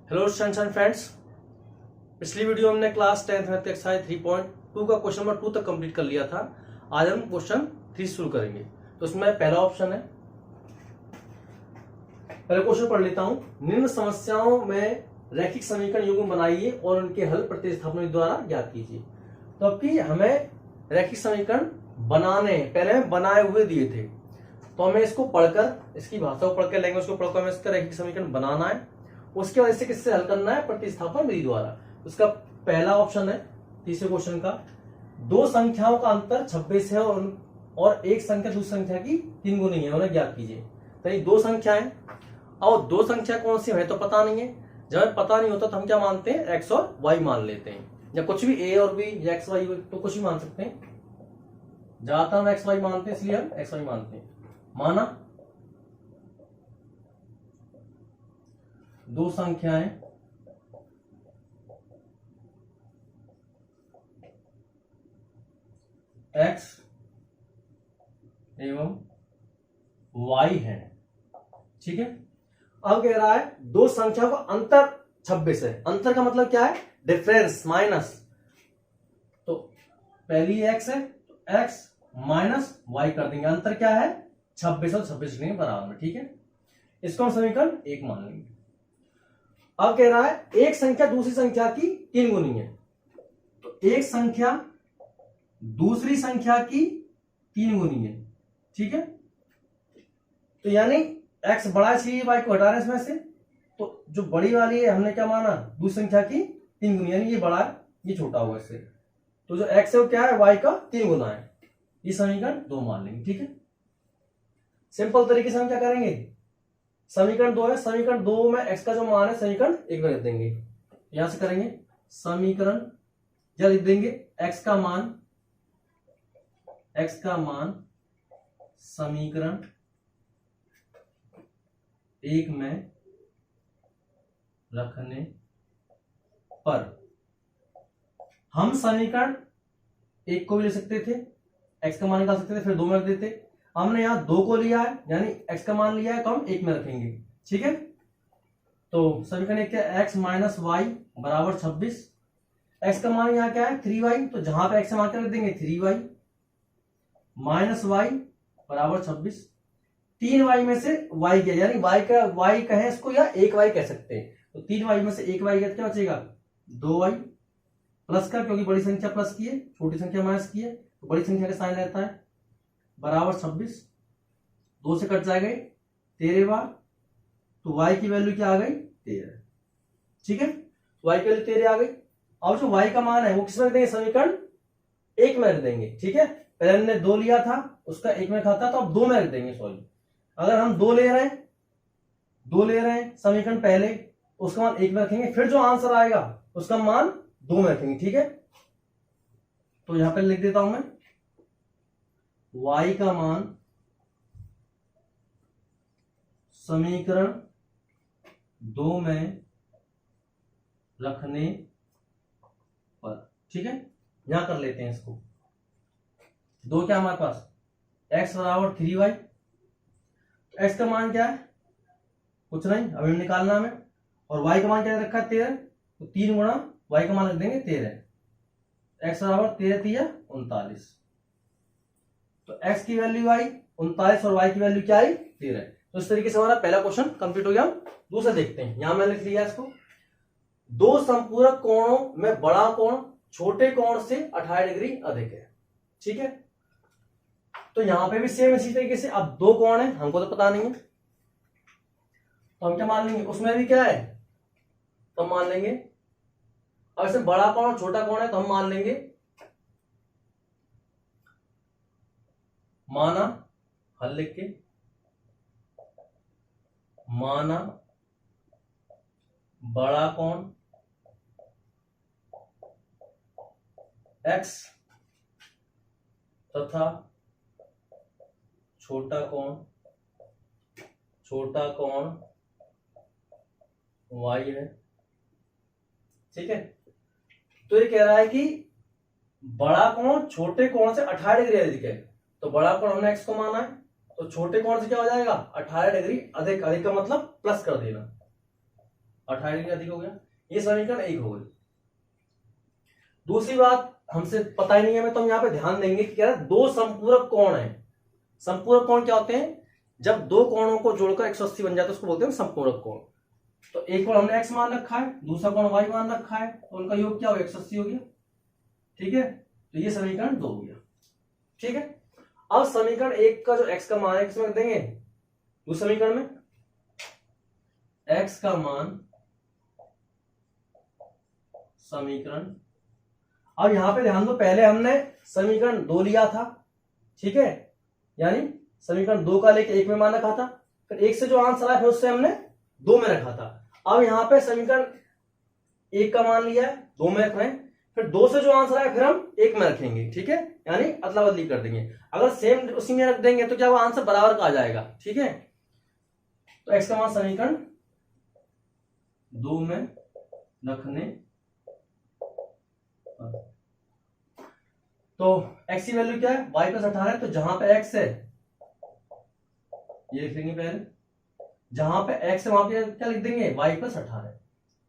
Hello students and friends. पिछली video हमने class 10th math exercise 3.2 का क्वेश्चन नंबर 2 तक कंप्लीट कर लिया था। आज हम क्वेश्चन 3 शुरू करेंगे। तो इसमें पहला ऑप्शन है, पहले क्वेश्चन पढ़ लेता हूं। निम्न समस्याओं में रैखिक समीकरण युग्म बनाइए और उनके हल प्रतिस्थापन द्वारा ज्ञात कीजिए। तो अब की हमें रैखिक समीकरण बनाने, पहले हमें बनाए हुए दिए थे, तो हमें इसको पढ़कर, इसकी भाषा को पढ़कर, लैंग्वेज को पढ़कर हमें इसका रैखिक समीकरण बनाना है। उसके बाद इसे किससे हल करना है? प्रतिस्थापन विधि द्वारा। उसका पहला ऑप्शन है तीसरे क्वेश्चन का, दो संख्याओं का अंतर 26 है और एक संख्या दूसरी संख्या की 3 गुनी है, उन्हें ज्ञात कीजिए। तो ये दो संख्या है और दो संख्या कौन सी है तो पता नहीं है। जब हमें पता नहीं होता तो हम क्या मानते हैं? एक्स और वाई मान लेते हैं, या कुछ भी ए और बी या एक्स वाई तो कुछ भी मान सकते हैं। ज्यादातर हम एक्स वाई मानते हैं, इसलिए हम एक्स वाई मानते हैं। माना दो संख्याएं x एवं y है, ठीक है। अब कह रहा है दो संख्याओं का अंतर 26 है। अंतर का मतलब क्या है? Difference, minus. तो पहली x है तो x माइनस y कर देंगे। अंतर क्या है? 26 और 26 लेंगे बराबर में, ठीक है। इसको हम समीकरण 1 मान लेंगे। अब कह रहा है एक संख्या दूसरी संख्या की 3 गुनी है, तो एक संख्या दूसरी संख्या की 3 गुनी है, ठीक है। तो यानी x बड़ा है इसलिए y को हटा रहे हैं इसमें से, तो जो बड़ी वाली है हमने क्या माना? दूसरी संख्या की 3 गुनी, यानी ये बड़ा है ये छोटा होगा इससे। तो जो x है वो क्या है? y का 3 गुना है। ये समीकरण 2 मान लेंगे, ठीक है। सिंपल तरीके से हम क्या करेंगे? समीकरण 2 है, समीकरण 2 में x का जो मान है समीकरण 1 में लिख देंगे। यहां से करेंगे समीकरण, या लिख देंगे x का मान समीकरण 1 में रखने पर। हम समीकरण 1 को भी ले सकते थे, x का मान निकाल सकते थे, फिर 2 में रख देते। हमने यहां 2 को लिया है, यानी x का मान लिया है, तो हम 1 में रखेंगे, ठीक है। तो समीकरण 1 क्या? x माइनस वाई बराबर 26। x का मान यहां क्या है? 3y, तो जहां पे x का मान क्या रख देंगे? 3y माइनस वाई बराबर 26। 3y में से y गया, यानी y कहें इसको या 1y कह सकते हैं। तो 3y में से 1y गया, क्या बचेगा? 2y प्लस का, क्योंकि बड़ी संख्या प्लस की है, छोटी संख्या माइनस की है, तो बड़ी संख्या का साइन रहता है, बराबर 26। 2 से कट जाएगा 13 बार, तो y की वैल्यू क्या आ गई? 13, ठीक है। y की वैल्यू 13 आ गई। अब जो y का मान है वो किस में रख देंगे? समीकरण 1 में रख देंगे, ठीक है। पहले हमने 2 लिया था, उसका 1 में खाता, तो अब 2 में रख देंगे। सॉरी, अगर हम 2 ले रहे हैं समीकरण पहले, उसका मान 1 में रखेंगे, फिर जो आंसर आएगा उसका मान 2 में रखेंगे, ठीक है। तो यहां पर लिख देता हूं मैं y का मान समीकरण 2 में रखने पर, ठीक है। यहां कर लेते हैं इसको। 2 क्या हमारे पास? x बराबर 3y। x का मान क्या है? कुछ नहीं, अभी निकालना हमें। और y का मान क्या रखा है? 13, तो 3 गुणा y का मान रख देंगे 13। x बराबर 13 3 39। तो x की वैल्यू आई 39 और y की वैल्यू क्या आई? 13। तो इस तरीके से हमारा पहला क्वेश्चन कंप्लीट हो गया। हम दूसरा देखते हैं। यहां मैंने लिख लिया इसको, दो संपूरक कोणों में बड़ा कोण छोटे कोण से 28 डिग्री अधिक है, ठीक है। तो यहां पे भी सेम इसी तरीके से, अब दो कोण है, हमको तो पता नहीं है, तो हम क्या मान लेंगे? उसमें भी क्या है तो हम मान लेंगे। अब इसमें बड़ा कोण और छोटा कोण है, तो हम मान लेंगे, माना, हल लिख के, माना बड़ा कोण x तथा छोटा कोण y है, ठीक है। तो ये कह रहा है कि बड़ा कोण छोटे कोण से 28 डिग्री अधिक है, तो बड़ा कोण हमने x को माना है, तो छोटे कोण से क्या हो जाएगा 18 डिग्री अधिक। अधिक का मतलब प्लस कर देना, 18 डिग्री अधिक हो गया। ये समीकरण 1 हो गई। दूसरी बात हमसे पता ही नहीं है हमें, तो हम यहाँ पे ध्यान देंगे कि क्या है, दो संपूरक कोण है। संपूरक कोण क्या होते हैं? जब दो कोणों को जोड़कर 180 बन जाता है उसको बोलते हैं संपूरक कोण। तो एक कोण हमने x मान रखा है, दूसरा कोण y मान रखा है, तो उनका योग क्या हो गया? 180 हो गया। ठीक है, तो ये समीकरण 2 हो गया। ठीक है, अब समीकरण 1 का जो x का मान है किसमें रख देंगे? उस समीकरण में x का मान समीकरण। अब यहां पे ध्यान दो, पहले हमने समीकरण 2 लिया था, ठीक है, यानी समीकरण 2 का लेके 1 में मान रखा था, फिर 1 से जो आंसर आया फिर उससे हमने 2 में रखा था। अब यहां पे समीकरण 1 का मान लिया है, 2 में रख रहे हैं, फिर 2 से जो आंसर आया फिर हम 1 में रखेंगे। ठीक है, यानी अदला बदली कर देंगे। अगर सेम उसी में रख देंगे तो क्या वो आंसर बराबर का आ जाएगा। ठीक है, तो x का मान समीकरण 2 में रखने तो x की वैल्यू क्या है? y plus 18। तो जहां पे x है ये लिख देंगे पहले, जहां पे x है वहां पे क्या लिख देंगे? y plus 18।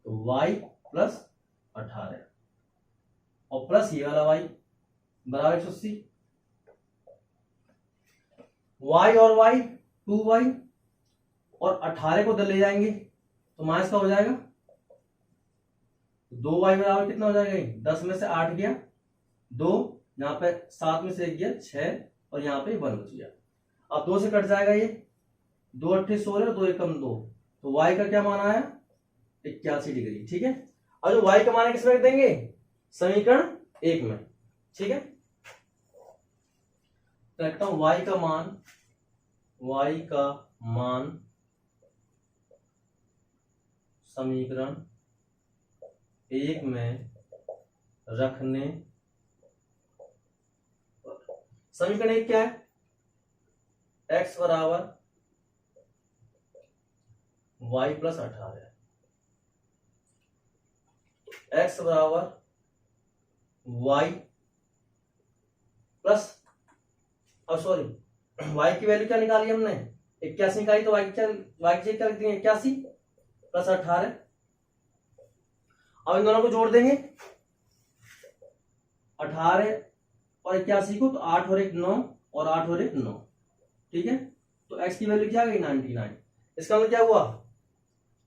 तो y प्लस 18 और प्लस ये वाला y बराबर 180। y और y 2y और 18 को इधर ले जाएंगे तो माइनस का हो जाएगा। 2y बराबर कितना हो जाएगा? 10 में से 8 गया 2, यहाँ पे 7 में से 1 गया 6 और यहाँ पे 1 बच गया। अब 2 से कट जाएगा ये, 2 8 16 2 1 2, तो y का क्या मान आया? 81 डिग्री। ठीक है, और जो y का मान है किसमें रख देंगे? समीकरण 1 में। ठीक है, तो लिखता हूं y का मान समीकरण 1 में रखने पर। समीकरण 1 क्या है? x बराबर y प्लस 18, x बराबर y प्लस, अब सॉरी y की वैल्यू क्या निकाली हमने? 81 निकाली, तो y की क्या लिख देंगे? 81 प्लस 18। अब इन दोनों को जोड़ देंगे 18 और 81 को, तो 8 और 1 9 और 8 और 1 9। ठीक है, तो x की वैल्यू क्या आ गई? 99। इसका मतलब क्या हुआ?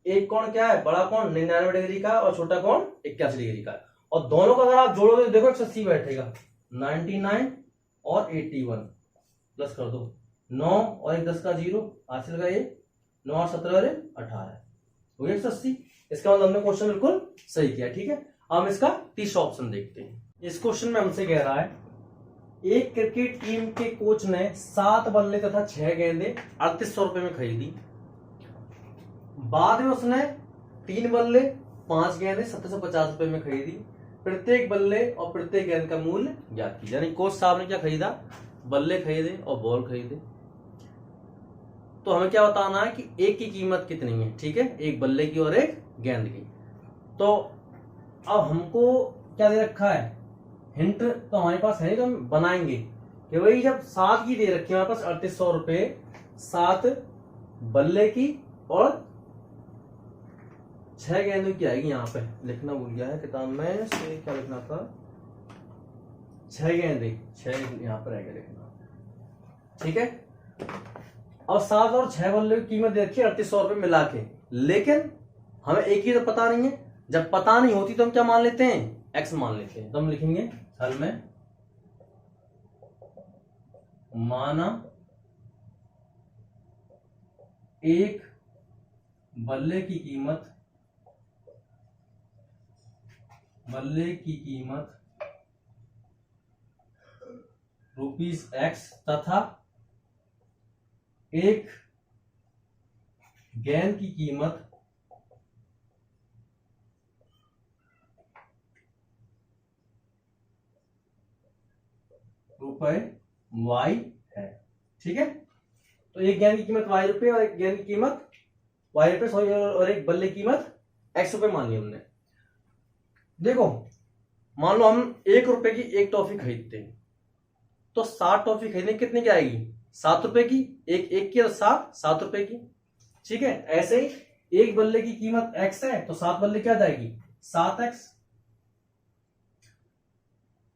एक कोण क्या है? बड़ा कोण 99 डिग्री का और छोटा कोण 81 डिग्री का, और दोनों का अगर आप जोड़ोगे तो देखो 180 बैठेगा। 99 और 81 प्लस कर दो 9 और 1 10 का 0, हासिल का ये 9 और 17 और 18 हो गया 180। इसका मतलब हमने क्वेश्चन बिल्कुल सही किया। ठीक है, अब हम इसका तीसरा ऑप्शन देखते हैं। इस क्वेश्चन में हमसे कह रहा है एक क्रिकेट टीम के कोच ने 7 बल्ले तथा 6 गेंदें 3800 रुपए में खरीदी। बाद में उसने 3 बल्ले 5 गेंदें 1750 रुपए में खरीदी। प्रत्येक बल्ले और प्रत्येक गेंद का मूल्य ज्ञात कीजिए। यानी कोच साहब ने क्या खरीदा? बल्ले खरीदे और बॉल खरीदे। तो हमें क्या बताना है कि एक की कीमत कितनी है। ठीक है, एक बल्ले की और एक गेंद की। तो अब हमको क्या दे रखा है? हिंट तो हमारे पास है नहीं, तो हम बनाएंगे कि वही जब 7 की दे रखी है हमारे पास 3800 रुपए, 7 बल्ले की और 6 गेंदों की आएगी। यहाँ पे लिखना भूल गया है किताब में से, क्या लिखना था? 6 गेंदे, 6 यहाँ पर आएगा लिखना। ठीक है, और 7 और 6 बल्ले की कीमत दे रखी है 3800 रुपए मिला के, लेकिन हमें एक ही तो पता नहीं है। जब पता नहीं होती तो हम क्या मान लेते हैं? x मान लेते हैं। तो हम लिखेंगे हल में माना एक बल्ले की कीमत ₹X तथा एक गेंद की कीमत ₹y है। ठीक है, तो एक गेंद की कीमत y रुपए और एक गेंद की कीमत y रुपए सॉरी, और एक बल्ले की कीमत x रुपए मान ली हमने। देखो मान लो हम 1 रुपए की एक टॉफी खरीदते हैं, तो 7 टॉफी खरीदने कितने की आएगी? 7 रुपए की। एक की और 7 रुपए की। ठीक है, ऐसे ही एक बल्ले की कीमत x है तो 7 बल्ले क्या जाएगी 7x।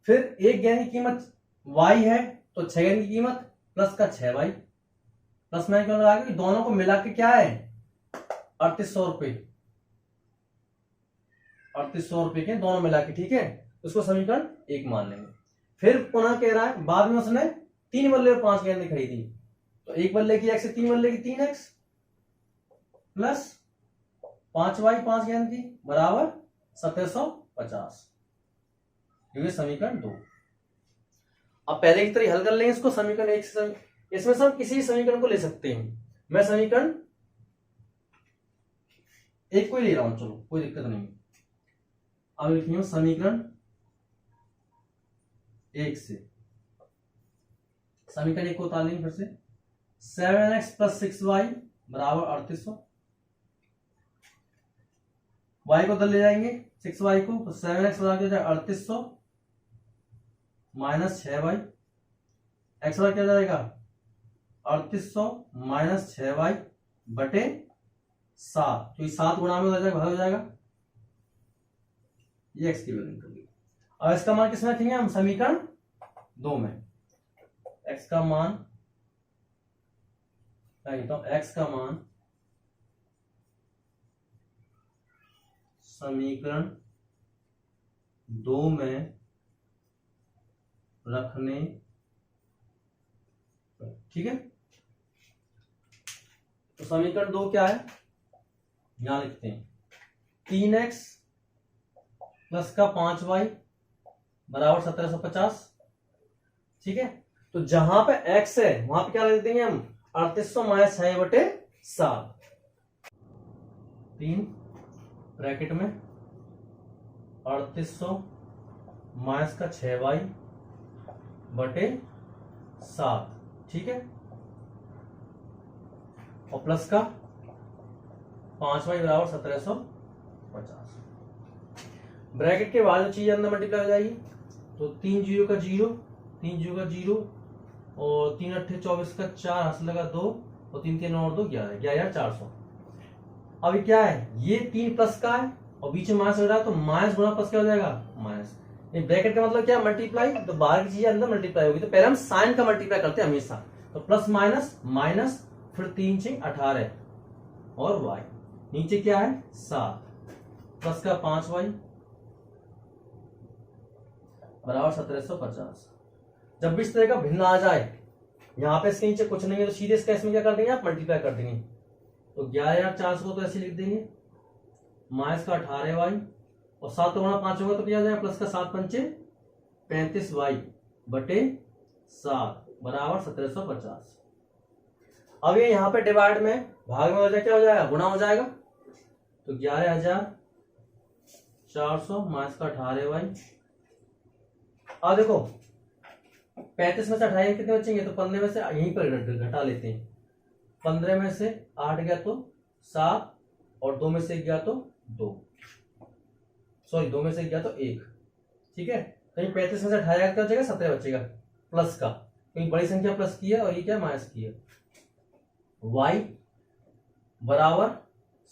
फिर एक गेंद की कीमत y है तो 6 गेंद की कीमत प्लस का 6y। प्लस मैंने क्यों लगाया कि दोनों को मिला के क्या है 3800 रुपए, 3800 रुपए के दोनों मिला के, ठीक है। उसको समीकरण 1 मान लेंगे। फिर पुनः कह रहा है बाद में उसने 3 बल्ले और 5 गेंदें खरीदी, तो एक बल्ले की x है 3 बल्ले की 3x प्लस 5y 5 गेंद की बराबर 1750। ये समीकरण 2। अब पहले की तरह हल कर लेंगे इसको समीकरण 1 से। इसमें से हम किसी समीकरण को ले सकते हैं। मैं समीकरण 1 को ही ले रहा हूं, चलो कोई दिक्कत नहीं। अब लिखिए समीकरण 1 से, समीकरण 1 को उतार लेंगे फिर से। 7x प्लस 6y बराबर 3800। y को उधर ले जाएंगे 6y को, तो 7x बराबर क्या हो जाएगा 3800 माइनस 6y। x बराबर क्या जाएगा 3800 माइनस 6y बटे 7, तो 7 गुणा में हो जाएगा, भाग हो जाएगा। ये x की वैल्यू निकल गई। अब इसका मान किसमें रखेंगे हम समीकरण 2 में। x का मान क्या कहता हूं, x का मान समीकरण 2 में रखने, ठीक है। तो समीकरण 2 क्या है, यहां लिखते हैं 3x प्लस का 5y बराबर 1750, ठीक है। तो जहां पे x है वहां पे क्या लिख देंगे हम 3800 माइनस 6 बटे 7, 3 ब्रैकेट में 3800 माइनस का 6y बटे 7, ठीक है, और प्लस का 5y बराबर 1750। ब्रैकेट के बाद जो चीज अंदर मल्टीप्लाई हो जाएगी, तो 3 जीरो का 0, 3 जीरो का 0 और 3 अट्ठे 24 का 4, हासिल लगा 2 और 3 3 और 2 11, 11400। अभी क्या है ये 3 प्लस का है और बीच में माइनस हो रहा है, तो माइनस गुणा प्लस क्या हो जाएगा माइनस। ब्रैकेट का मतलब क्या मल्टीप्लाई, तो बाहर की चीजें अंदर मल्टीप्लाई होगी, तो पहले हम साइन का मल्टीप्लाई करते हैं हमेशा। तो प्लस माइनस माइनस, फिर 3 6 18 और y नीचे क्या है 7 प्लस का 5y बराबर 1750। जब भी इस तरह का भिन्न आ जाए, यहां पे इसके नीचे कुछ नहीं है तो सीधे इसका इसमें क्या कर देंगे आप मल्टीप्लाई कर देंगे। तो 11400 को तो ऐसे लिख देंगे, माइनस का 18y और 7 गुणा 5 होगा तो क्या आ जाएगा प्लस का 7 पंचे 35y बटे 7 बराबर 1750। अब ये यहाँ पे डिवाइड में भाग में हो जाए क्या हो जाएगा गुणा हो जाएगा, तो 11400 माइनस का 18y। अब देखो 35 में से 28 कितने बचेंगे, तो 15 में से यहीं पर घटा लेते हैं। 15 में से 8 गया तो 7 और 2 में से गया तो 2, सॉरी 2 में से गया तो 1, ठीक है। कहीं 35 में से 28 क्या बचेगा 17 बचेगा प्लस का, कहीं बड़ी संख्या प्लस की है और ये क्या माइनस की है। y बराबर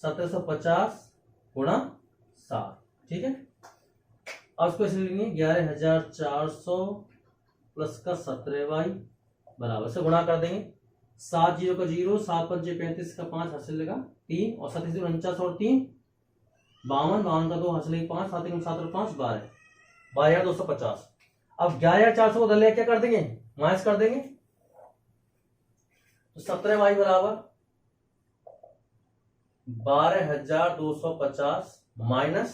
1750 गुणा 7, ठीक है। अब इसको ऐसे लिखेंगे 11400 प्लस का 17y बराबर से गुणा कर देंगे। 7 जीरो का 0, 7 पंचे 35 का 5 हासिल लगा 3 और 7 49 और 3 52, 52 का 2 हासिल 5, 7 7 और 5 12, 12250। अब 11400 को दलिया क्या कर देंगे माइनस कर देंगे, तो 17y बराबर 12250 माइनस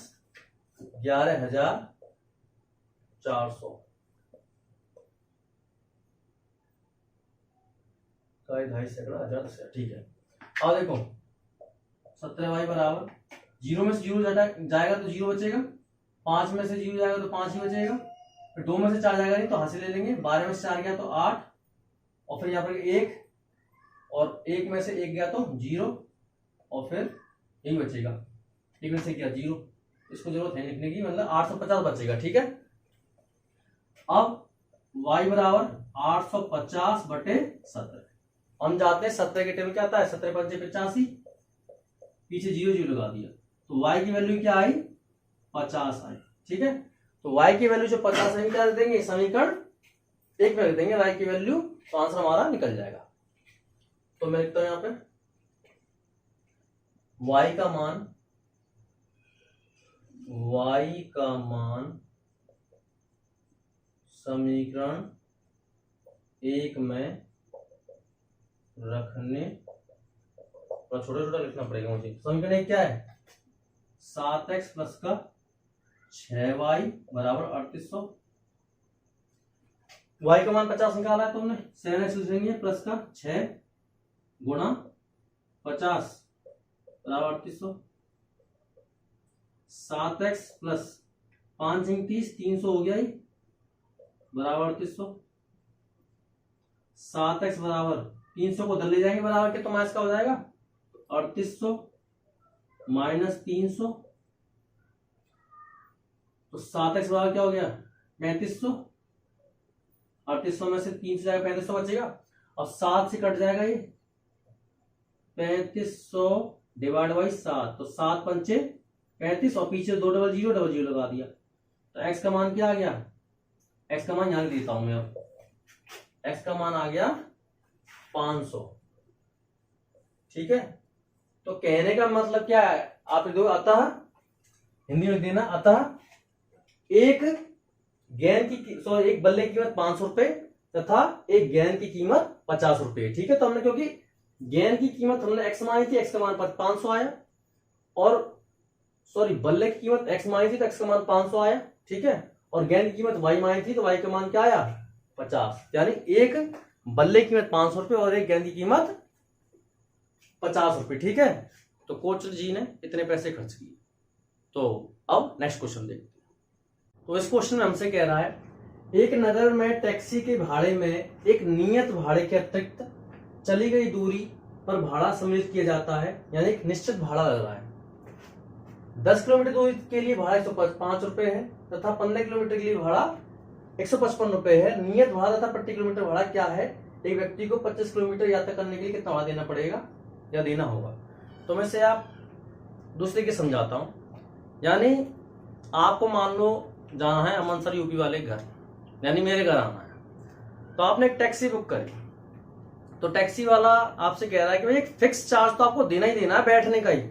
11400 का 2.5 सैकड़ा 1000 से, ठीक है। अब देखो 17y बराबर 0 में से 0 जाएगा तो 0 बचेगा, 5 में से 0 जाएगा तो 5 ही बचेगा, फिर 2 में से 4 जाएगा नहीं तो हासिल ले लेंगे। 12 में से 4 गया तो 8 और फिर यहाँ पर 1 और 1 में से 1 गया तो 0 और फिर यही बचेगा, 1 में से गया 0, इसको जरूरत है लिखने की, मतलब 850 बचेगा, ठीक है। अब y बराबर 850 बटे 17, हम जाते हैं 17 के टेबल क्या आता है 17 पंचे 85 पीछे 0 0 लगा दिया, तो y की वैल्यू क्या आई, 50 आई। ठीक है, तो y की वैल्यू जो 50 आई क्या देंगे, समीकरण 1 में रख देंगे y की वैल्यू, तो आंसर हमारा निकल जाएगा। तो मैं लिखता हूं यहां पे y का मान समीकरण 1 में रखने, छोटा छोटा लिखना पड़ेगा मुझे। समीकरण 1 क्या है, 7x प्लस का 6y बराबर 3800। y का मान 50 निकाला है तुमने, 7x लिखेंगे प्लस का 6 गुणा 50 बराबर 3800। 7x प्लस 5 30 300 हो गया ही बराबर 3800। 7x बराबर 300 को उधर ले जाएंगे बराबर के, तो माइनस का हो जाएगा 3800 माइनस 300, तो 7x बराबर क्या हो गया 3500। 3800 में से 300 जाएगा 3500 बचेगा, और 7 से कट जाएगा ये 3500 डिवाइड बाई 7, तो 7 पंचे 35 और पीछे 2 डबल जीरो लगा दिया, तो x का मान क्या आ गया, x का मान यहां देता हूं मैं, अब x का मान आ गया 500। ठीक है, तो कहने का मतलब क्या है, आप दो अतः हिंदी में देना, अतः एक गेंद की सॉरी एक बल्ले की कीमत 500 रुपए तथा एक गेंद की कीमत 50 रुपए। ठीक है, तो हमने क्योंकि गेंद की कीमत हमने x मानी थी, x का मान 500 आया, और सॉरी बल्ले की कीमत x मानी थी तो x का मान 500 आया। ठीक है, और गेंद की कीमत y मानी थी तो y का मान क्या आया 50, यानी एक बल्ले की कीमत 500 रुपए और एक गेंद की कीमत 50 रुपए। ठीक है, तो कोच जी ने इतने पैसे खर्च किए। तो अब नेक्स्ट क्वेश्चन देखते हैं। तो इस क्वेश्चन में हमसे कह रहा है, एक नगर में टैक्सी के भाड़े में एक नियत भाड़े के अतिरिक्त चली गई दूरी पर भाड़ा सम्मिलित किया जाता है, यानी एक निश्चित भाड़ा लग रहा है। 10 किलोमीटर दूरी के लिए भाड़ा 105 रुपए है तथा 15 किलोमीटर के लिए भाड़ा 155 रुपए है। नियत भाड़ा तथा प्रति किलोमीटर भाड़ा क्या है, एक व्यक्ति को 25 किलोमीटर यात्रा करने के लिए कितना भाड़ा देना पड़ेगा या देना होगा। तो मैं से आप दूसरे के समझाता हूं, यानी आपको मान लो जाना है अमनसर यूपी वाले घर, यानी मेरे घर आना है, तो आपने एक टैक्सी बुक करी, तो टैक्सी वाला आपसे कह रहा है कि भाई एक फिक्स चार्ज तो आपको देना ही देना है बैठने का ही,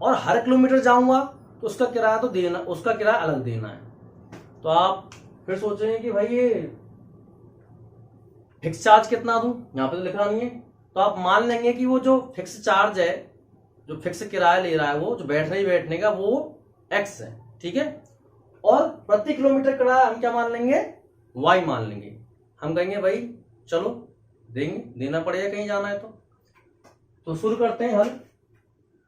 और हर किलोमीटर जाऊंगा तो उसका किराया तो देना, उसका किराया अलग देना है। तो आप फिर सोचेंगे कि भाई ये फिक्स चार्ज कितना दूं, यहां पे तो लिखा नहीं है, तो आप मान लेंगे कि वो जो फिक्स चार्ज है, जो फिक्स किराया ले रहा है, वो जो बैठने का वो एक्स है। ठीक है, और प्रति किलोमीटर किराया हम क्या मान लेंगे, वाई मान लेंगे। हम कहेंगे भाई चलो देंगे, देना पड़ेगा कहीं जाना है तो शुरू करते हैं हल।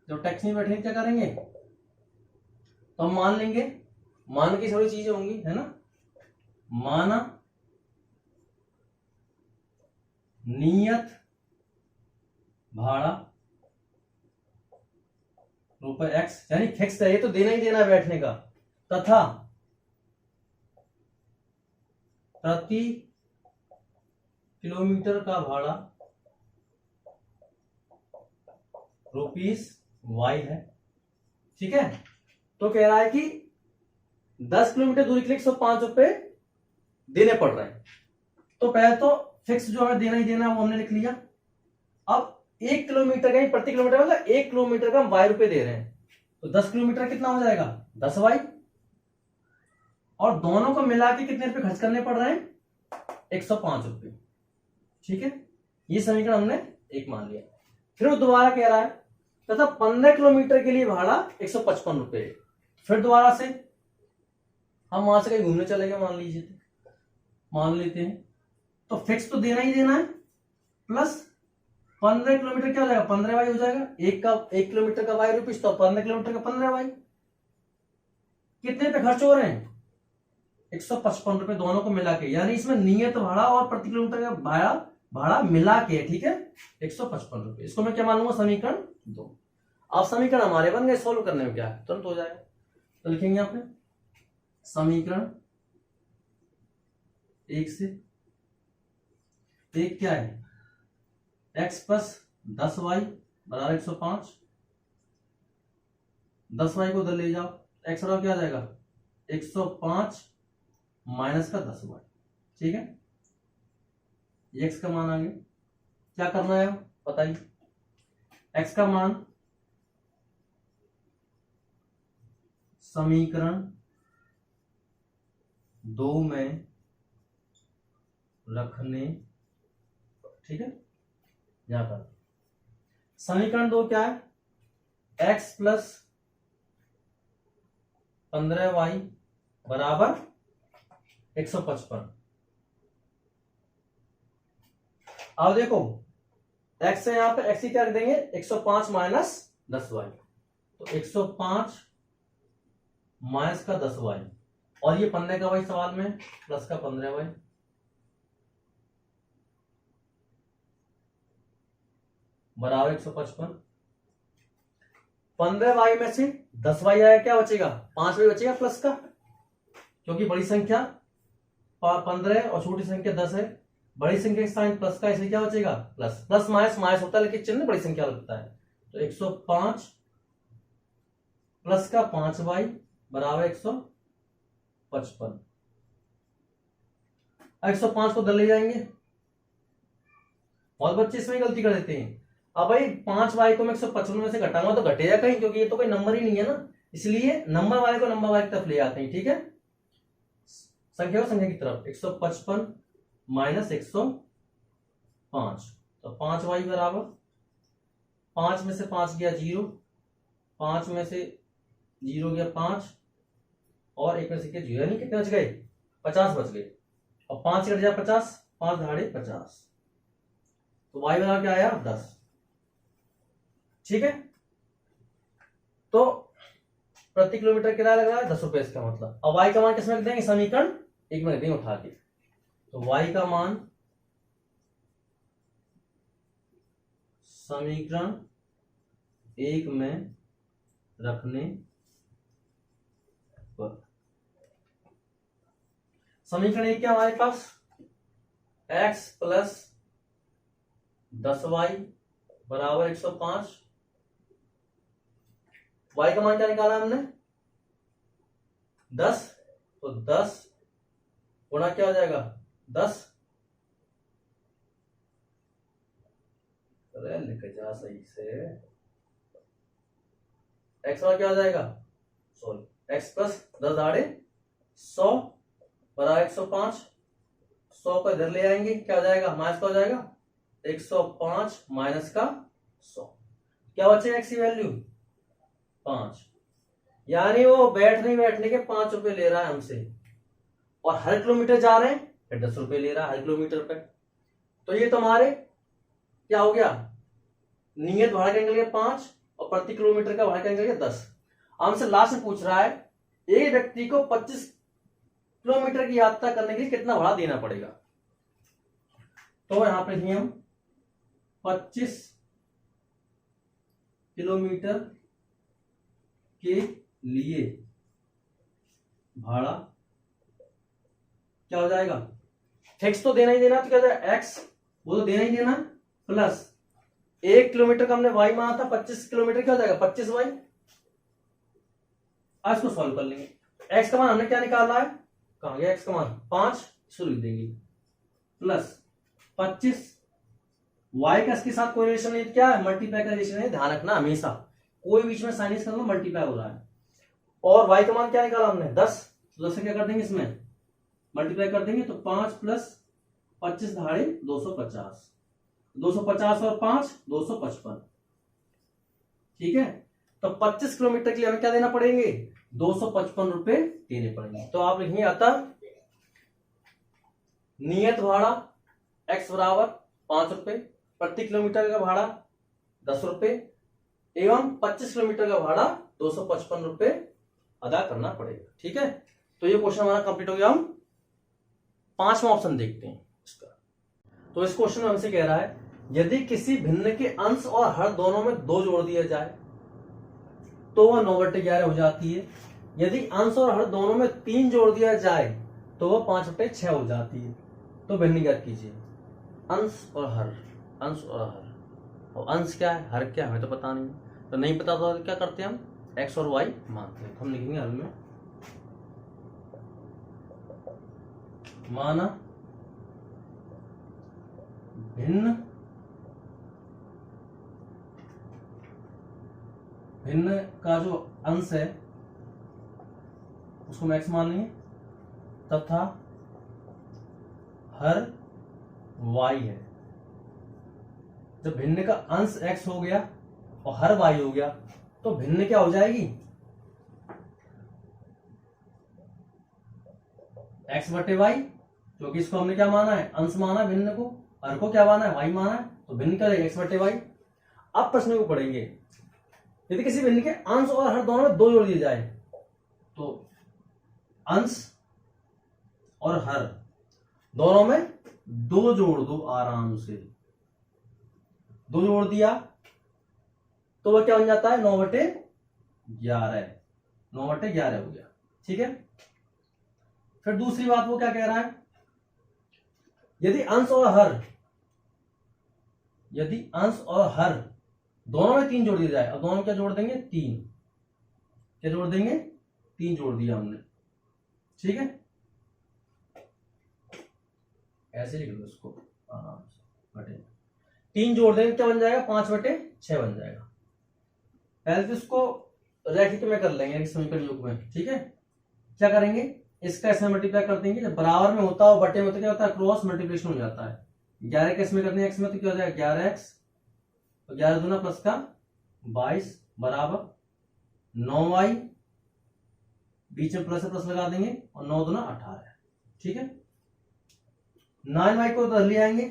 जब टैक्सी में बैठेंगे क्या करेंगे, तो हम मान लेंगे, मान की सारी चीजें होंगी है ना, माना नियत भाड़ा रुपए एक्स, यानी फिक्स है, ये तो देना ही देना है बैठने का, तथा प्रति किलोमीटर का भाड़ा रुपीस वाई है। ठीक है, तो कह रहा है कि 10 किलोमीटर दूरी के लिए 105 रुपए देने पड़ रहे हैं। तो पहले तो फिक्स जो हमें देना ही देना है वो हमने लिख लिया। अब 1 किलोमीटर का, प्रति किलोमीटर मतलब 1 किलोमीटर का हम वाई रुपए दे रहे हैं, तो 10 किलोमीटर कितना हो जाएगा 10 वाई, और दोनों को मिला के कितने रुपए खर्च करने पड़ रहे हैं 105 रुपए। ठीक है, ये समीकरण हमने एक मान लिया। फिर वो दोबारा कह रहा है तथा 15 किलोमीटर के लिए भाड़ा 155 रुपए। फिर दोबारा से हम वहां से कहीं घूमने चले गए मान लीजिए, मान लेते हैं, तो फिक्स तो देना ही देना है, प्लस 15 किलोमीटर क्या हो जाएगा 15 वाई हो जाएगा, 1 किलोमीटर का वाई रुपीस, तो 15 किलोमीटर का 15 वाई। कितने पे खर्च हो रहे हैं 155 रुपए दोनों को मिला के, यानी इसमें नियत भाड़ा और प्रति किलोमीटर का भाड़ा मिला के, ठीक है 155 रुपए। इसको मैं क्या मानूंगा समीकरण 2। अब समीकरण हमारे बन गए, सोल्व करने में क्या है तुरंत हो जाएगा। तो लिखेंगे आपने समीकरण 1 से, एक क्या है x प्लस 10y बराबर 105 10y को उधर ले जाओ, x बराबर क्या आ जाएगा 105 माइनस का 10y। ठीक है, ये x का मान आ गया। क्या करना है बताइए, x का मान समीकरण 2 में रखने, ठीक है, यहां पर समीकरण 2 क्या है, x प्लस 15y बराबर 155। अब देखो x है, यहां पे x ही क्या रख देंगे 105 माइनस 10y, तो 105 माइनस का 10y, और ये 15 का y सवाल में प्लस का 15y, बराबर 155। 15y में से 10y आया, क्या बचेगा 5y बचेगा प्लस का, क्योंकि बड़ी संख्या 15 और छोटी संख्या 10 है, बड़ी संख्या का साइन प्लस का, इसलिए क्या बचेगा प्लस। प्लस माइनस माइनस होता है लेकिन चिन्ह बड़ी संख्या लगता है, तो 105 प्लस का 5y बराबर 155। 105 को उधर ले जाएंगे, बहुत बच्चे इसमें गलती कर देते हैं। अब भाई 5y को मैं 155 में से घटाऊंगा तो घटेगा कहीं, क्योंकि ये तो कोई नंबर ही नहीं है ना, इसलिए नंबर वाले को नंबर वाले की तरफ ले आते हैं। ठीक है, संख्या को संख्या की तरफ, 155 माइनस 105, तो 5y बराबर 5 में से 5 गया 0, 5 में से 0 गया 5, और 1 में से क्या 0, यानी कितने बच गए 50 बच गए, और 5 कट जाए 50, 5 दहाड़े 50, तो y बराबर क्या आया 10। ठीक है, तो प्रति किलोमीटर किराया लग रहा है 10 रुपए, इसका मतलब। अब y का मान किसमें रख देंगे, समीकरण 1 में रख देंगे उठा के, तो y का मान समीकरण 1 में रखने पर, समीकरण 1 क्या हमारे पास x प्लस 10y बराबर 105, y का मान क्या निकाला हमने 10, तो 10 गुणा क्या हो जाएगा 10, अरे लिख जा सही से, x का क्या हो जाएगा सॉरी x प्लस 10 दाड़े 100 बराबर 105, 100 को इधर ले आएंगे, क्या हो जाएगा माइनस का हो जाएगा 105 माइनस का 100, क्या बचेगा x की वैल्यू 5, यानी वो बैठने के 5 रुपए ले रहा है हमसे, और हर किलोमीटर जा रहे हैं फिर 10 रुपए ले रहा है हर किलोमीटर पे। तो ये तुम्हारे क्या हो गया, नियत भाड़ा का निकल गया 5 और प्रति किलोमीटर का भाड़ा का निकल गया 10। हमसे लास्ट में पूछ रहा है एक व्यक्ति को 25 किलोमीटर की यात्रा करने के लिए कितना भाड़ा देना पड़ेगा, तो यहां पे हम 25 किलोमीटर के लिए भाड़ा क्या हो जाएगा, फिक्स तो देना ही देना, तो क्या हो जाएगा एक्स वो तो देना ही देना, प्लस 1 किलोमीटर का हमने वाई माना था, 25 किलोमीटर क्या हो जाएगा 25 वाई। आज को सॉल्व कर लेंगे, एक्स का मान हमने क्या निकाला है, कहां गया एक्स का मान 5, इसको लिख देंगे, प्लस 25 वाई का इसके साथ कोई रिलेशन नहीं, क्या है मल्टीप्लाई का रिलेशन है, ध्यान रखना हमेशा कोई बीच में साइनिस करना मल्टीप्लाई हो रहा है, और वाई का मान क्या निकाला हमने 10, तो 10 से क्या कर देंगे इसमें मल्टीप्लाई कर देंगे, तो 5 प्लस 25 दहाड़े 250, 250 और 5 255। ठीक है, तो 25 किलोमीटर के लिए हमें क्या देना पड़ेंगे 255 रुपए देने पड़ेंगे। तो आप लिखेंगे अतः नियत भाड़ा x बराबर 5 रुपए, प्रति किलोमीटर का भाड़ा 10 रुपए एवं 25 किलोमीटर का भाड़ा 255 रुपए अदा करना पड़ेगा। ठीक है, तो ये क्वेश्चन हमारा कंप्लीट हो गया। हम 5वां ऑप्शन देखते हैं इसका। तो इस क्वेश्चन में हमसे कह रहा है यदि किसी भिन्न के अंश और हर दोनों में 2 जोड़ दिया जाए तो वह 9/11 हो जाती है, यदि अंश और हर दोनों में 3 जोड़ दिया जाए तो वह 5/6 हो जाती है। तो भिन्न ज्ञात कीजिए, अंश और हर, अंश और हर, और अंश क्या है हर क्या हमें तो पता नहीं, तो नहीं पता तो क्या करते हैं हम एक्स और वाई मानते हैं। हम लिखेंगे हल में माना भिन्न भिन्न का जो अंश है उसको हम एक्स मान लेंगे तथा हर वाई है। जब भिन्न का अंश एक्स हो गया और हर वाई हो गया तो भिन्न क्या हो जाएगी, एक्स बटे वाई, क्योंकि इसको हमने क्या माना है, अंश माना है, भिन्न को, हर को क्या माना है, वाई माना है, तो भिन्न क्या रहेगा, एक्स बटे वाई। अब प्रश्न को पढ़ेंगे, यदि किसी भिन्न के अंश और हर दोनों में दो जोड़ दिए जाए तो अंश और हर दोनों में दो जोड़ दो, आराम से दो जोड़ दिया तो वह क्या बन जाता है, 9/11, 9/11 हो गया। ठीक है, फिर दूसरी बात वो क्या कह रहा है, यदि अंश और हर दोनों में 3 जोड़ दिया जाए, अब दोनों में क्या जोड़ देंगे, 3, क्या जोड़ देंगे, 3 जोड़ दिया हमने। ठीक है, ऐसे लिख लो इसको आराम से, बटे 3 जोड़ देंगे क्या बन जाएगा, 5/6 बन जाएगा। पहले तो इसको रैखिक में कर लेंगे समीकरण युग में। ठीक है, क्या करेंगे, इसका इसमें मल्टीप्लाई कर देंगे, जब बराबर में होता है बटे में तो क्या होता है, क्रॉस मल्टीप्लिकेशन हो जाता है। 11 के इसमें करते हैं, एक्स में तो क्या हो जाएगा 11x, तो 11 दूना प्लस का 22 बराबर 9y, बीच में प्लस प्लस लगा देंगे और 9 दूना 18। ठीक है, 9y को उधर ले आएंगे,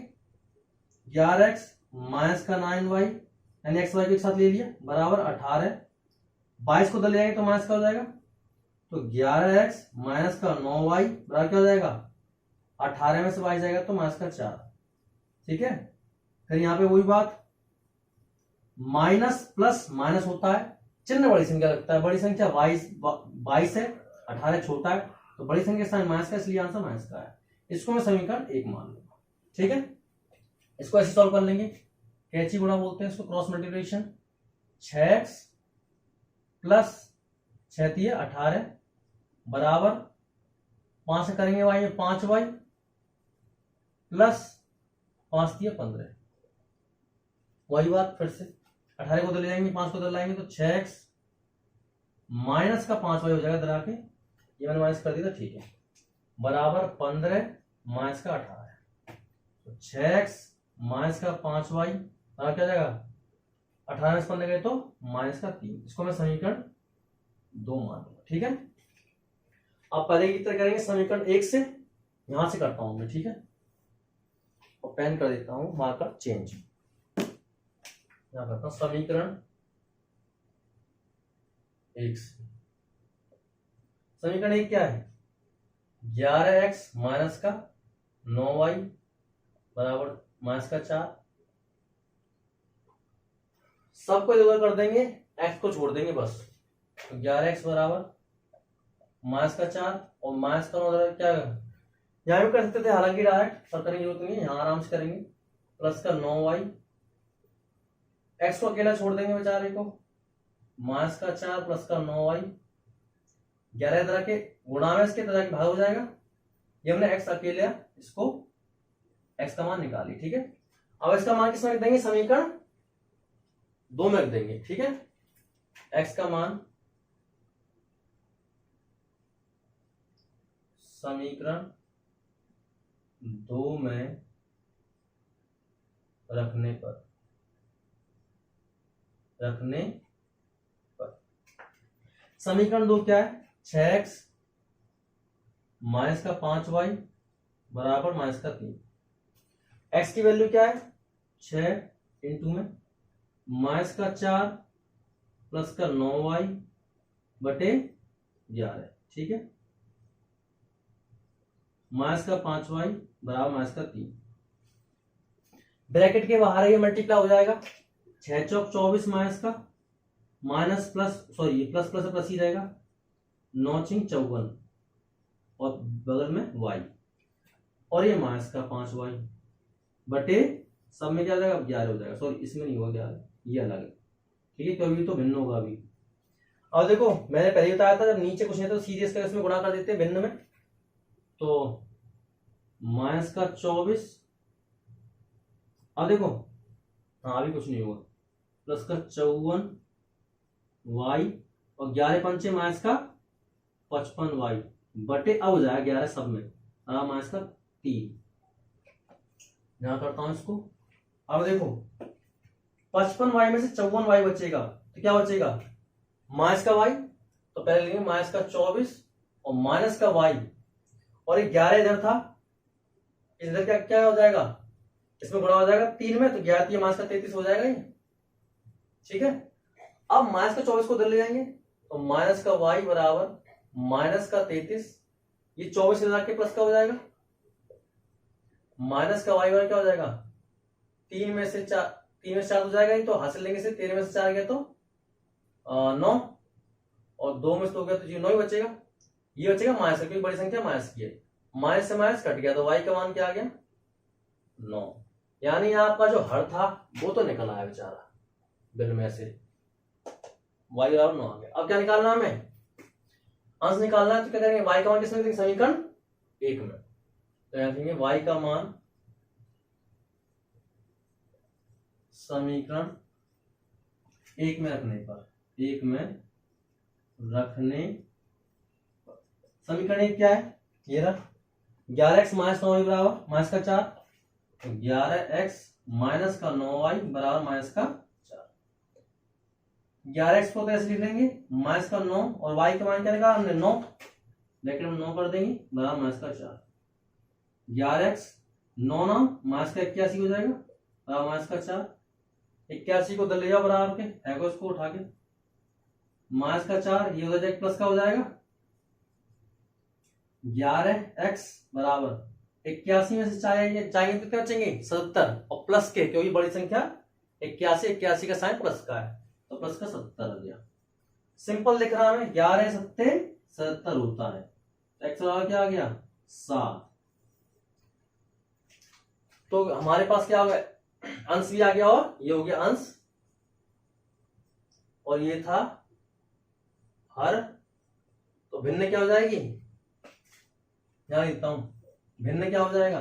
11x माइनस का 9y यानी एक्स वाई को एक साथ ले लिया बराबर 18, 22 को उधर ले आएंगे तो माइनस का हो जाएगा, तो 11x माइनस का 9y बराबर क्या हो जाएगा, 18 में से 22 जाएगा तो माइनस का 4। ठीक है, फिर यहां पे वही बात, माइनस प्लस माइनस होता है, चिन्ह बड़ी संख्या लगता है, बड़ी संख्या 22 है, 18 छोटा है, तो बड़ी संख्या साइन माइनस का, इसलिए आंसर माइनस का है। इसको मैं समीकरण 1 मान लूंगा। ठीक है, इसको ऐसे सॉल्व कर लेंगे, कैची गुणा बोलते हैं इसको, क्रॉस मल्टीप्लिकेशन, 6x प्लस 6 18 बराबर 5 से करेंगे y में 5y प्लस 5 15, वही बात फिर से 18 को तो ले जाएंगे, 5 को तो लाएंगे तो 6x माइनस का 5y हो जाएगा, इधर आके ये मैंने माइनस कर दिया था। ठीक है, बराबर 15 माइनस का 18, तो 6x माइनस का 5y क्या जाएगा, 18 में से 15 गए तो माइनस का 3। इसको मैं समीकरण 2 मान लूंगा। ठीक है, अब पहले की तरह करेंगे समीकरण 1 से, यहां से करता हूं मैं। ठीक है, और पेन कर देता हूं मार्कर चेंज, यहां करता हूं समीकरण 1 से। समीकरण 1 क्या है, 11x माइनस का 9y बराबर माइनस का 4, सबको इधर कर देंगे, x को छोड़ देंगे बस, तो 11x बराबर माइनस का 4 और माइनस का 9 क्या, यहां भी कर सकते थे हालांकि डायरेक्ट, पर करने की जरूरत नहीं है, यहां आराम से करेंगे, प्लस का 9y, x को अकेला छोड़ देंगे बेचारे को, माइनस का 4 प्लस का 9y, 11 तरह के गुणा में इसके तरह के भाग हो जाएगा, ये हमने x अकेले, इसको x का मान निकाली। ठीक है, अब इसका मान किसमें रख देंगे, समीकरण 2 में रख देंगे। ठीक है, x का मान समीकरण 2 में रखने पर समीकरण 2 क्या है, 6x माइनस का 5y बराबर माइनस का 3, x की वैल्यू क्या है 6 इंटू में माइनस का 4 प्लस का 9y बटे 11। ठीक है, माइनस का 5y बराबर माइनस का 3, ब्रैकेट के बाहर ये मल्टीप्लाई हो जाएगा, 6 चौक 24 माइनस का minus plus sorry plus plus plus ही रहेगा, 9 चिंग 54 और बगल में y और ये माइनस का 5y बटे सब में क्या हो जाएगा 11 हो जाएगा, सॉरी इसमें नहीं होगा 11, ये अलग है। ठीक है, क्योंकि तो भिन्न होगा अभी। अब देखो मैंने पहले ही बताया था जब नीचे कुछ नहीं तो सीरीज का इसमें गुणा कर देते हैं भिन्न में, तो -24। अब देखो हाँ अभी कुछ नहीं होगा, +54y और 11 पंचे -55y बटे अब हो जाएगा 11 सब में -3। यहां करता हूं इसको। अब देखो 55y में से 54y बचेगा तो क्या बचेगा, माइनस का y, तो पहले लेंगे -24 और माइनस का y, और ये 11 इधर था, इधर क्या क्या हो जाएगा, इसमें गुणा हो जाएगा 3 में, तो 11 -33 हो जाएगा ये। ठीक है, अब -24 को उधर ले जाएंगे तो माइनस का y बराबर -33, ये 24 हजार के प्लस का हो जाएगा, माइनस का y बराबर क्या हो जाएगा, 3 में से 4 हो जाएगा, तो हासिल लेंगे से 13 में से 4 गया तो 9, और 2 में से 2 गया तो 9 ही बचेगा, ये बचेगा माइनस, क्योंकि बड़ी संख्या माइनस की है, माइनस से माइनस कट गया तो y का मान क्या आ गया 9। यानी आपका जो हर था वो तो निकल आया बेचारा बिल में से, y बराबर 9 आ गया। अब क्या निकालना है हमें, अंश निकालना है, तो क्या करेंगे y का मान किसमें लिखेंगे, समीकरण 1 में, तो यहां लिखेंगे y का मान समीकरण 1 में रखने पर, 1 में रखने समीकरण 1 क्या है, ये रहा 11x - 9y बराबर माइनस का 4, तो 11x - 9y बराबर -4। 11x को कैसे लिख लेंगे, -9, और y का मान क्या निकाला हमने 9, ब्रैकेट में 9 कर देंगे बराबर -4। 11x 9 9 -81 हो जाएगा बराबर -4। 81 को उधर ले जाओ बराबर के, है को इसको उठा के -4, ये हो जाएगा प्लस का हो जाएगा, 11x बराबर 81 में से चाहिए तो क्या बचेंगे 77, और प्लस के क्योंकि बड़ी संख्या 81 का साइन प्लस का है तो प्लस का 70 हो गया। सिंपल लिख रहा है 11 7 77 होता है, तो x बराबर क्या आ गया 7। तो हमारे पास क्या हो गया, अंश भी आ गया और ये हो गया अंश, और ये था हर, तो भिन्न क्या हो जाएगी, यहां लिखता हूं, भिन्न क्या हो जाएगा,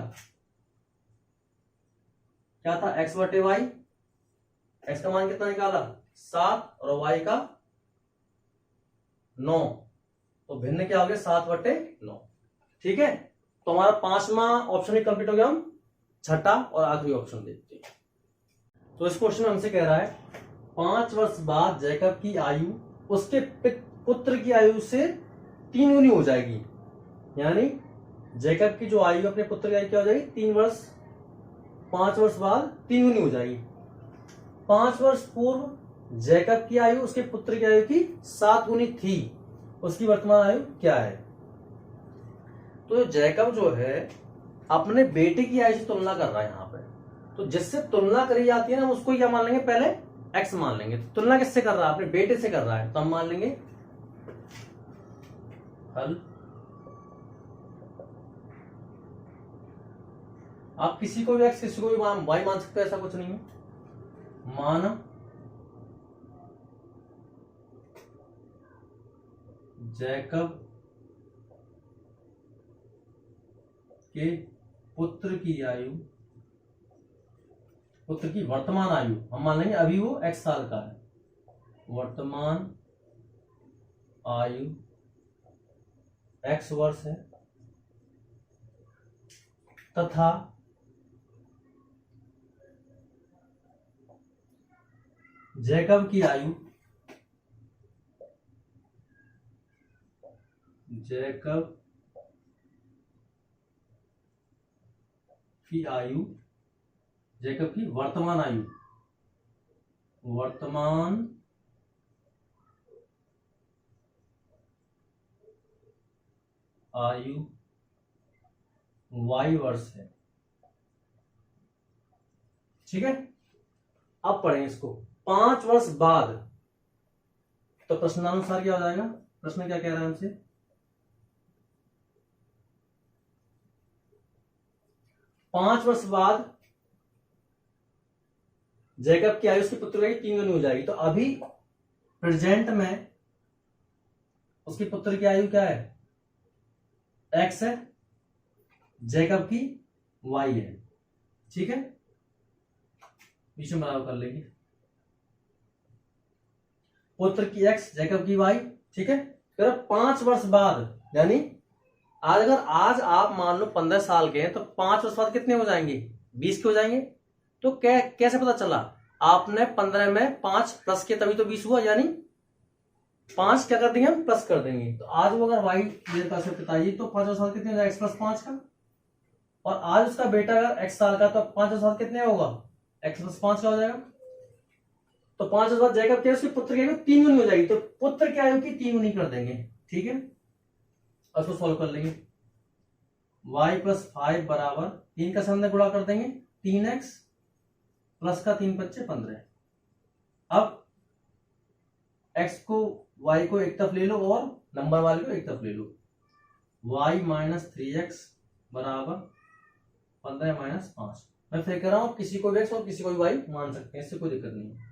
क्या था x बटे वाई, x का मान कितना निकाला 7 और y का 9, तो भिन्न क्या हो गया 7 बटे 9। ठीक है, तो हमारा 5वां ऑप्शन ही कंप्लीट हो गया, हम छठा और आखिरी ऑप्शन देखते हैं। तो इस क्वेश्चन में हमसे कह रहा है 5 वर्ष बाद जैकब की आयु उसके पुत्र की आयु से 3 गुनी हो जाएगी, यानी जैकब की जो आयु अपने पुत्र की आयु क्या हो जाएगी 5 वर्ष बाद 3 गुनी हो जाएगी। 5 वर्ष पूर्व जैकब की आयु उसके पुत्र की आयु की 7 गुनी थी, उसकी वर्तमान आयु क्या है। तो जैकब जो है अपने बेटे की आयु से तुलना कर रहा है यहाँ पे, तो जिससे तुलना करी जाती है ना उसको क्या मान लेंगे, पहले x मान लेंगे। तो तुलना किससे कर रहा है, अपने बेटे से कर रहा है, तो हम मान लेंगे हल। आप किसी को भी x किसी को भी y मान सकते हैं, ऐसा कुछ नहीं है। मान जैकब के पुत्र की आयु, पुत्र की वर्तमान आयु हम मान लेंगे, अभी वो x साल का है, वर्तमान आयु x वर्ष है, तथा जैकब की आयु, जैकब की आयु, जैकब की वर्तमान आयु, वर्तमान आयु y वर्ष है। ठीक है, अब पढ़ें इसको 5 वर्ष बाद, तो प्रश्नानुसार क्या हो जाएगा, प्रश्न क्या कह रहा है हमसे, 5 वर्ष बाद जैकब की आयु उसके पुत्र की 3 गुनी हो जाएगी। तो अभी प्रेजेंट में उसके पुत्र की आयु क्या है, x है, जैकब की y है। ठीक है, बीच में बराबर कर लेंगे, पुत्र की x, जैकब की y। ठीक है, फिर 5 वर्ष बाद, यानी आज अगर आज आप मान लो 15 साल के हैं तो 5 वर्ष बाद कितने हो जाएंगे, 20 के हो जाएंगे। तो कैसे पता चला, आपने 15 में 5 प्लस किया तभी तो 20 हुआ, यानी 5 क्या कर देंगे हम, प्लस कर देंगे। तो आज वो अगर वाई मेरे पास है पिताजी, तो 5 वर्ष बाद कितने हो जाएगा, x प्लस 5 का। और आज उसका बेटा अगर x साल का, तो 5 वर्ष बाद कितने होगा, x प्लस 5 का हो जाएगा। तो 5 वर्ष बाद जैकब क्या, उसके पुत्र की आयु 3 गुनी हो जाएगी, तो पुत्र की आयु की 3 गुनी कर देंगे। ठीक है, उसको सॉल्व कर लेंगे। y प्लस 5 बराबर 3 का सामने गुणा कर देंगे, 3x प्लस का 3 बच्चे 15। अब x को y को एक तरफ ले लो और नंबर वाले को एक तरफ ले लो। y माइनस 3x बराबर 15 माइनस 5। मैं फिर कह रहा हूं, किसी को भी x और किसी को भी y मान सकते हैं, इससे कोई दिक्कत नहीं है।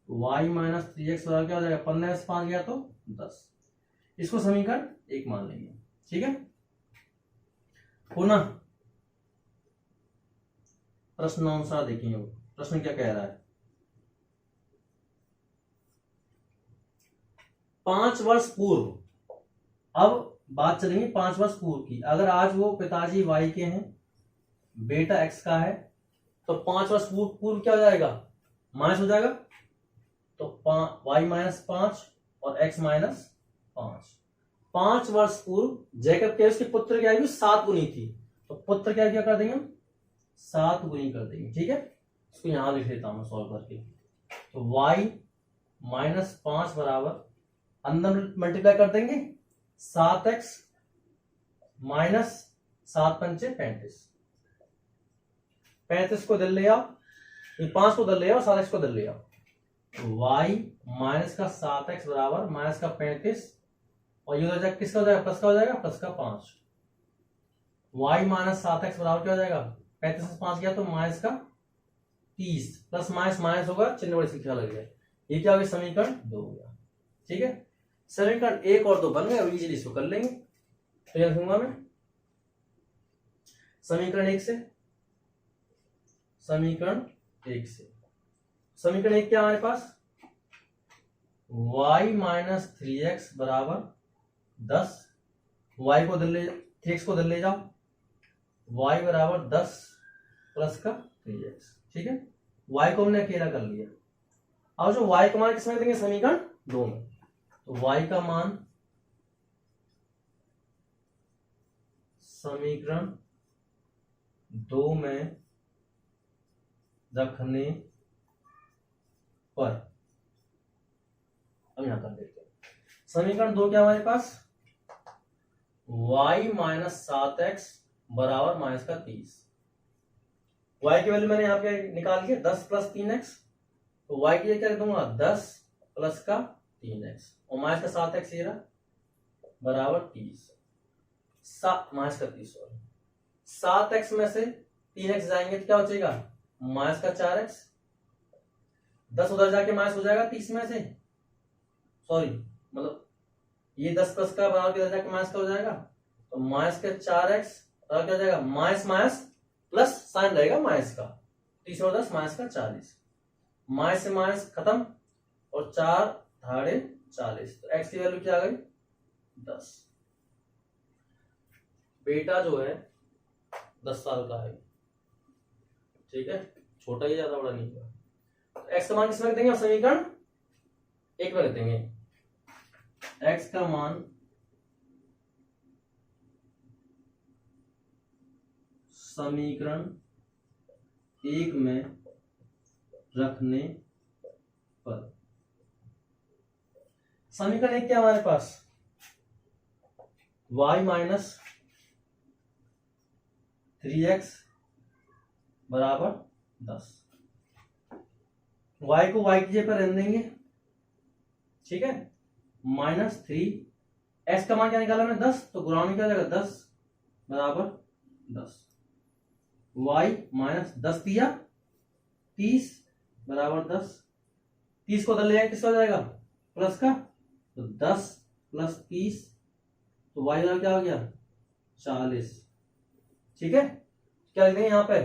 y माइनस 3x बराबर क्या हो जाएगा, 15 में 5 गया तो 10। इसको समीकरण 1 मान लेंगे। ठीक है, पुनः प्रश्नानुसार देखेंगे, वो प्रश्न क्या कह रहा है। 5 वर्ष पूर्व, अब बात चलेंगे 5 वर्ष पूर्व की। अगर आज वो पिताजी y के हैं, बेटा x का है, तो 5 वर्ष पूर्व क्या हो जाएगा, माइनस हो जाएगा। तो y माइनस 5 और x माइनस 5। 5 वर्ष पूर्व जैकब के उसके पुत्र की आयु 7 गुनी थी, तो पुत्र की आयु क्या कर देंगे हम, 7 गुनी कर देंगे। ठीक है, इसको यहां लिख लेता हूं सॉल्व करके। तो y माइनस 5 बराबर अंदर मल्टीप्लाई कर देंगे, 7x माइनस 7 पंचे 35। 35 को दल ले आओ, 5 को दल ले आओ, 7x को दल ले आओ। y माइनस का 7x बराबर माइनस का 35, और ये हो जाएगा किसका हो जाएगा, प्लस का हो जाएगा, प्लस का 5। y माइनस 7x बराबर क्या हो जाएगा, 35 से 5 गया तो माइनस का 30, प्लस माइनस माइनस होगा, चिन्ह बड़े से क्या लग गया। ये क्या हो गया, समीकरण 2 हो गया। ठीक है, समीकरण 1 और 2 बन गए, अब इजीली इसको कर लेंगे। तो यह लिखूंगा मैं समीकरण 1 से, समीकरण 1 से, समीकरण 1 क्या हमारे पास, y माइनस 3x बराबर 10, y को दल ले, 3x को दल ले जाओ, y बराबर 10 प्लस का 3x। ठीक है, y को हमने अकेला कर लिया। अब जो y का मान किसमें देंगे, समीकरण 2 में। तो y का मान समीकरण 2 में रखने पर, अब यहां कर देते हैं समीकरण 2 क्या हमारे पास, y माइनस 7x बराबर माइनस का 30। y की वैल्यू मैंने यहां पे निकाल के 10 प्लस 3x, तो y की क्या दूंगा, 10 प्लस का 3x और माइनस का 7x ये रहा बराबर 30, माइनस का 30 और 7x में से 3x जाएंगे तो क्या बचेगा, माइनस का 4x। 10 उधर जाके माइनस हो जाएगा 30 में से, सॉरी मतलब ये 10 प्लस का बराबर किधर जाके माइनस का हो जाएगा, तो माइनस का 4x बराबर क्या हो जाएगा, माइनस माइनस प्लस साइन रहेगा माइनस का, 30 और 10 माइनस का 40, माइनस से माइनस खत्म और 4 धाड़े 40। तो x की वैल्यू क्या आ गई, 10। बेटा जो है 10 साल का है। ठीक है, छोटा ही, ज्यादा बड़ा नहीं हुआ। तो x का मान किसमें रख देंगे, समीकरण 1 में रख देंगे। x का मान समीकरण 1 में रखने पर, समीकरण 1 क्या हमारे पास, y माइनस 3x बराबर 10, y को y की जगह पर रहने देंगे। ठीक है, माइनस 3, x का मान क्या निकाला हमने 10, तो गुणा में क्या हो जाएगा 10 बराबर 10, y माइनस 10 दिया 30 बराबर 10, 30 को दल ले किसका हो जाएगा, प्लस का, तो 10 प्लस 30, तो वाई वाला क्या हो गया 40। ठीक है, क्या लिख देंगे यहाँ पे,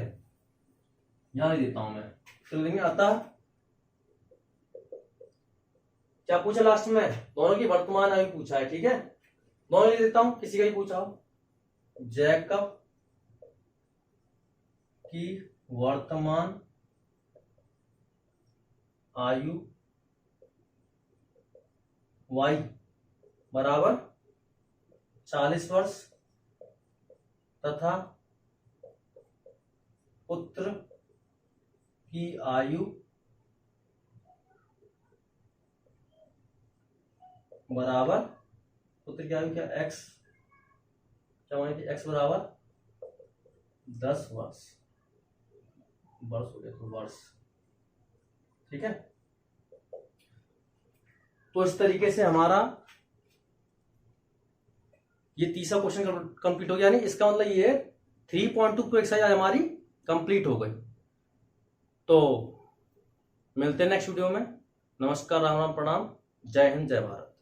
यहां लिख देता हूं मैं, तो लिख देंगे अतः, क्या पूछा लास्ट में, दोनों की वर्तमान आयु पूछा है। ठीक है, दोनों लिख देता हूं, किसी का भी पूछा हो, जैकब की वर्तमान आयु y बराबर 40 वर्ष तथा पुत्र की आयु बराबर, पुत्र की आयु क्या x, क्या माने कि x बराबर 10 वर्ष, वर्ष हो गया तो वर्ष। ठीक है, तो इस तरीके से हमारा ये तीसरा क्वेश्चन कंप्लीट हो गया, यानी इसका मतलब ये 3.2 एक्सरसाइज हमारी कंप्लीट हो गई। तो मिलते हैं नेक्स्ट वीडियो में। नमस्कार, राम राम, प्रणाम, जय हिंद, जय भारत।